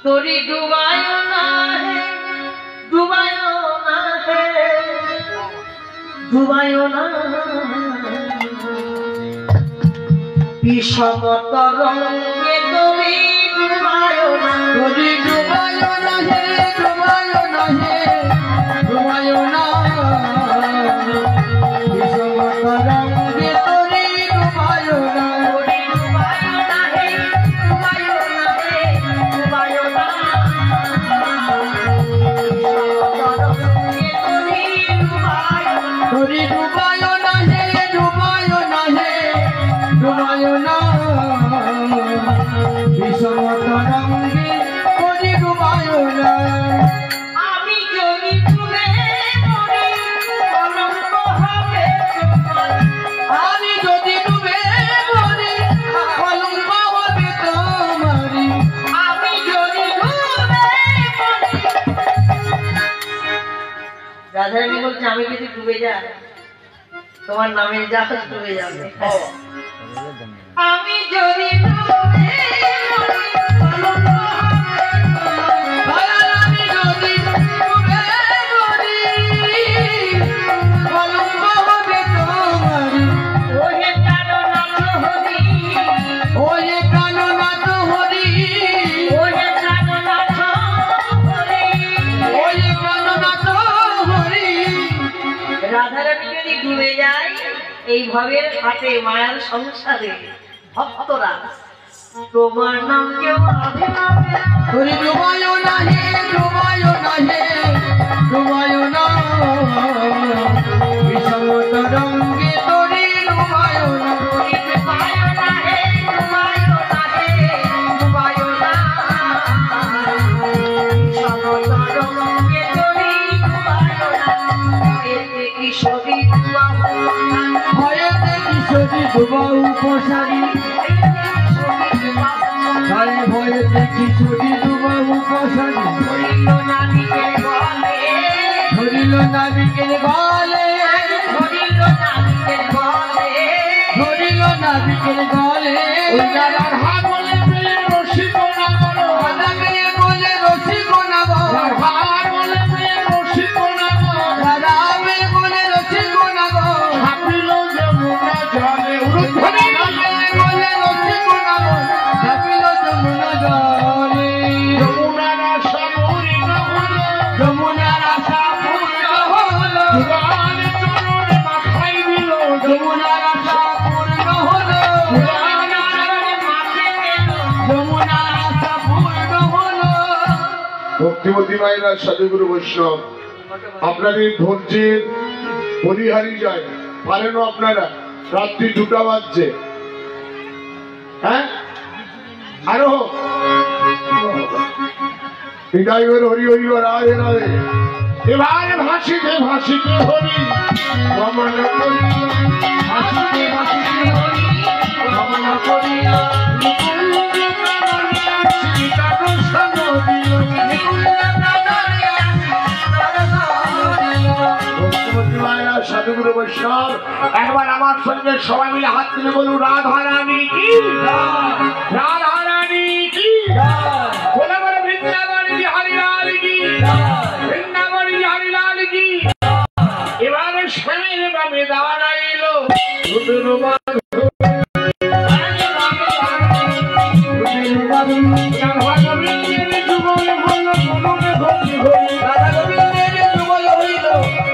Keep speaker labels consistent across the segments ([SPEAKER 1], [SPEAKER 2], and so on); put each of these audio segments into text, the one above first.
[SPEAKER 1] तोरी डुबायो ना है डुबायो ना है डुबायो ना विषम तरंगे तोरी डुबायो ना तोरी डुबायो ना है डुबायो ना है डुबायो ना विषम तरंगे तोरी डुबायो ना तोरी डुबायो ना है डुबायो ना है डुबायो ना तोरी डुबायो ना है डुबायो ना है डुबायो ना विषम तरंगे तोरी डुबायो ना आमी जोगी डुबे मरी कलंक হবে তোমার आमी जोगी डुबे मरी कलंक হবে তোমারি आमी जोगी डुबे मरी রাধারানী বলছে আমি যদি ডুবে যাই তোমার নামে জাহাজ ডুবে যাবে আমি যদি ডুবে রাধারানী যদি ডুবে যায় এই ভবের ঘাটে মায়ার সংসারে ভক্তরা তোমার নাম কেউ তোরে ডুবায়ো না হে ডুবায়ো না হে ডুবায়ো না বিষম তরঙ্গে তোরে ডুবায়ো না তোরে ডুবায়ো না হে ডুবায়ো না হে ডুবায়ো না বিষম তরঙ্গে তোরে ডুবায়ো না এতে কিশোরী ভয়েতে কিশোরী ডুবাও উপসারী ভয়ে ভয়েতে কিশোরী ডুবাও উপসারী ধরিল নাবিকের গলে ধরিল নাবিকের গলে ধরিল নাবিকের গলে ধরিল নাবিকের গলে উল্লার হা বলে প্রেম রসিক না বলো রাধা বলে রসিক না বলো হার বলে প্রেম রসিক না বলো রাধা বলে রসিক না বলো হাপিল যমুনা জলে উরুধ্বনি বলে রসিক না বলো হাপিল যমুনা জলে যমুনার আশা পূর্ণ হলো যমুনার আশা পূর্ণ হলো ভগবান চরণে মাথায় দিল যমুনার আশা পূর্ণ হলো ভগবান চরণে মাথায় দিল যমুনার আশা পূর্ণ হলো। ভক্তিমতী মায়েরা সাধুগুরু বৈষ্ণব আপনাদের ধৈর্যের পরিহারি যায় পারেন আপনারা রাত্রি 2টা বাজছে হ্যাঁ আরো বিদায় হরি হরি রাধে রাধে এবার ভাসিতে ভাসিতে হরি গমন করি ভাসিতে ভাসিতে হরি গমন করি সাধুগুরু বৈষ্ণব একবার আমার সঙ্গে সবাই মিলে হাত তুলে বলুন রাধা রানী কি রাধা রানী কি বলে বলে বৃন্দাবন বিহারী লাল কি বৃন্দাবন বিহারী লাল কি এবারে স্বামীর বামে দাঁড়াইল রাধা গোবিন্দের যুগল হইল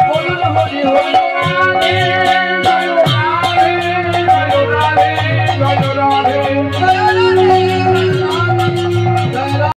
[SPEAKER 1] বলুন হরি হরি